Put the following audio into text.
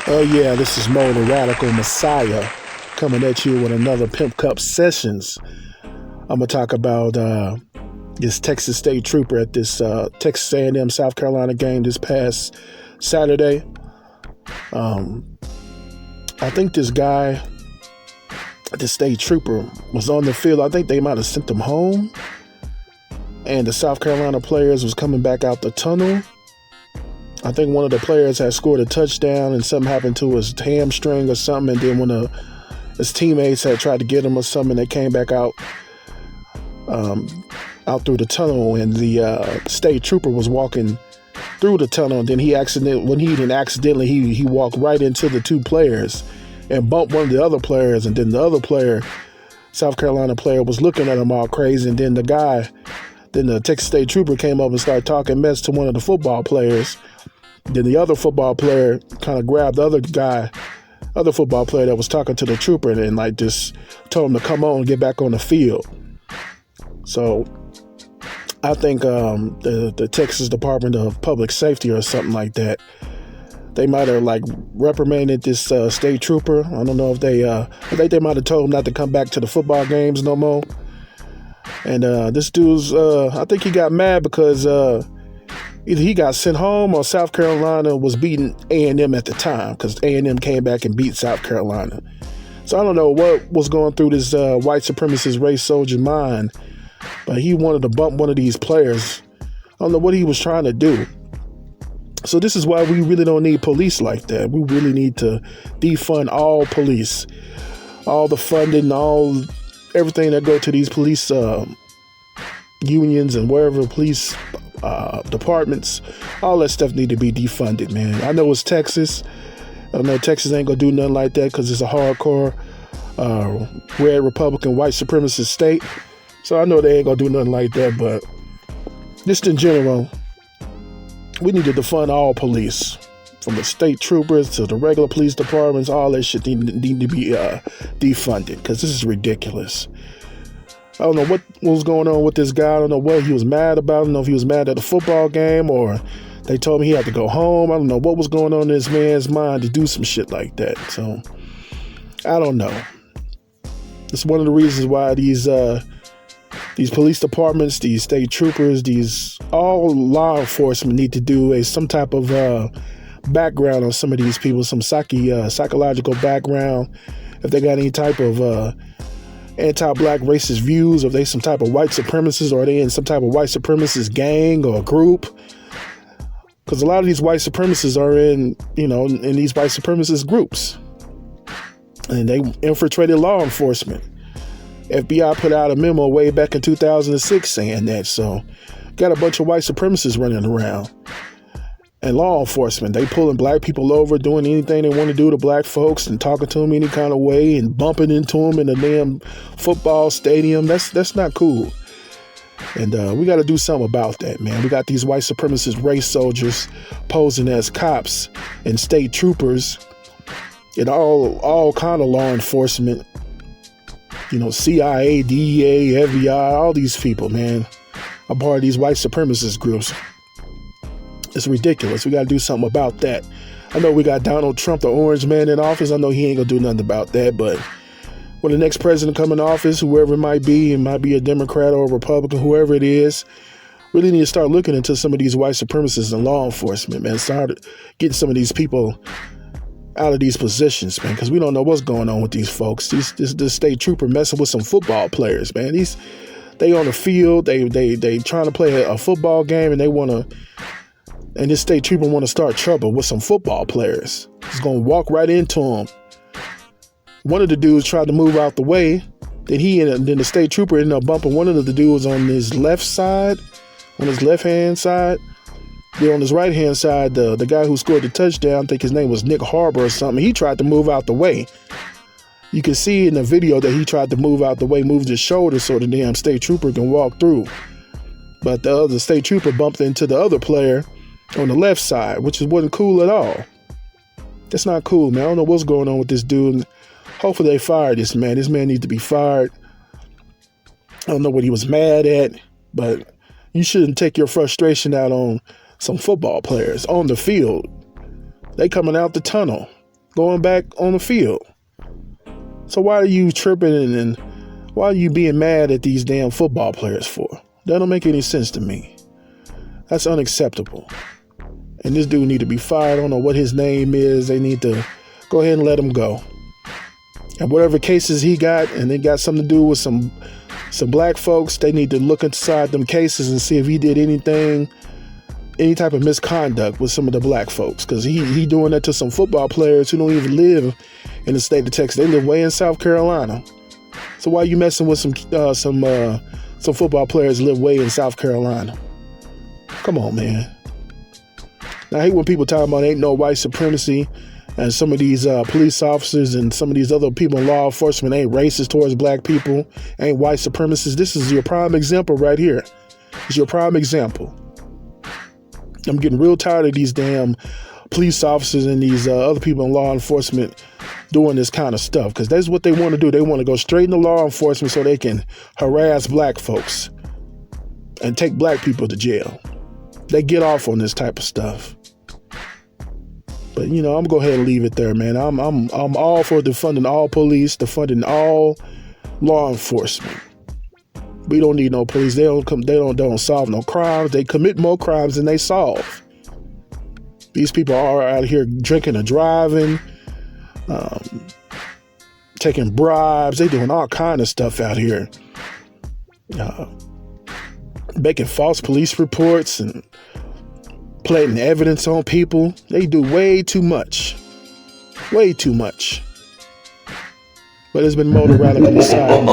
Oh yeah, this is Mo the Radical Messiah coming at you with another Pimp Cup Sessions. I'm gonna talk about this Texas State Trooper at this Texas A&M South Carolina game this past Saturday. I think this guy, the State Trooper, was on the field. I think they might have sent him home, and the South Carolina players was coming back out the tunnel. I think one of the players had scored a touchdown and something happened to his hamstring or something. And then when his teammates had tried to get him or something, they came back out through the tunnel, and the State Trooper was walking through the tunnel. And then he walked right into the two players and bumped one of the other players. And then the other player, South Carolina player, was looking at him all crazy. And then the Texas State Trooper came up and started talking mess to one of the football players. Then the other football player kind of grabbed the other football player that was talking to the trooper and like just told him to come on and get back on the field. So I think the Texas Department of Public Safety or something like that, they might have like reprimanded this state trooper. I don't know if I think they might have told him not to come back to the football games no more. And this dude's, I think he got mad because either he got sent home or South Carolina was beating A&M at the time, because A&M came back and beat South Carolina. So I don't know what was going through this white supremacist race soldier mind, but he wanted to bump one of these players. I don't know what he was trying to do. So this is why we really don't need police like that. We really need to defund all police, all the funding, everything that go to these police unions and wherever police departments, all that stuff need to be defunded, man. I know it's Texas. I know Texas ain't gonna do nothing like that because it's a hardcore red Republican white supremacist state. So I know they ain't gonna do nothing like that, but just in general, we need to defund all police, from the state troopers to the regular police departments. All that shit need to be defunded, because this is ridiculous. I don't know what was going on with this guy. I don't know what he was mad about. I don't know if he was mad at the football game or they told me he had to go home. I don't know what was going on in this man's mind to do some shit like that. So I don't know. It's one of the reasons why these police departments, these state troopers, all law enforcement need to do some type of background on some of these people, some psychological background. If they got any type of anti-black racist views, or if they some type of white supremacists, or are they in some type of white supremacist gang or group? Because a lot of these white supremacists are in these white supremacist groups, and they infiltrated law enforcement. FBI put out a memo way back in 2006 saying that. So got a bunch of white supremacists running around. And law enforcement, they pulling black people over, doing anything they want to do to black folks and talking to them any kind of way and bumping into them in the damn football stadium. That's not cool. And we got to do something about that, man. We got these white supremacist race soldiers posing as cops and state troopers and all kind of law enforcement. CIA, DEA, FBI, all these people, man, are part of these white supremacist groups. It's ridiculous. We got to do something about that. I know we got Donald Trump, the orange man, in office. I know he ain't going to do nothing about that. But when the next president come in office, whoever it might be a Democrat or a Republican, whoever it is, really need to start looking into some of these white supremacists and law enforcement, man. Start getting some of these people out of these positions, man, because we don't know what's going on with these folks. This state trooper messing with some football players, man. They on the field, they trying to play a football game, and this state trooper want to start trouble with some football players. He's going to walk right into them. One of the dudes tried to move out the way. Then the state trooper ended up bumping one of the dudes on his left side, on his left-hand side. Then on his right-hand side, the guy who scored the touchdown, I think his name was Nick Harbor or something, he tried to move out the way. You can see in the video that he tried to move out the way, moved his shoulder so the damn state trooper can walk through. But the other state trooper bumped into the other player on the left side, which wasn't cool at all. That's not cool, man. I don't know what's going on with this dude. Hopefully they fire this man. This man needs to be fired. I don't know what he was mad at, but you shouldn't take your frustration out on some football players on the field. They coming out the tunnel. going back on the field. So why are you tripping and why are you being mad at these damn football players for? That don't make any sense to me. That's unacceptable. And this dude need to be fired. I don't know what his name is. They need to go ahead and let him go. And whatever cases he got, and they got something to do with some black folks, they need to look inside them cases and see if he did anything, any type of misconduct with some of the black folks. Because he doing that to some football players who don't even live in the state of Texas. They live way in South Carolina. So why are you messing with some football players who live way in South Carolina? Come on, man. Now, I hate when people talk about ain't no white supremacy, and some of these police officers and some of these other people in law enforcement ain't racist towards black people, ain't white supremacists. This is your prime example right here. It's your prime example. I'm getting real tired of these damn police officers and these other people in law enforcement doing this kind of stuff, because that's what they want to do. They want to go straight into law enforcement so they can harass black folks and take black people to jail. They get off on this type of stuff. But, I'm going to go ahead and leave it there, man. I'm all for defunding all police, defunding all law enforcement. We don't need no police. They don't solve no crimes. They commit more crimes than they solve. These people are out here drinking and driving, taking bribes. They doing all kind of stuff out here. Making false police reports and planting evidence on people. They do way too much. Way too much. But there's been more to radical side.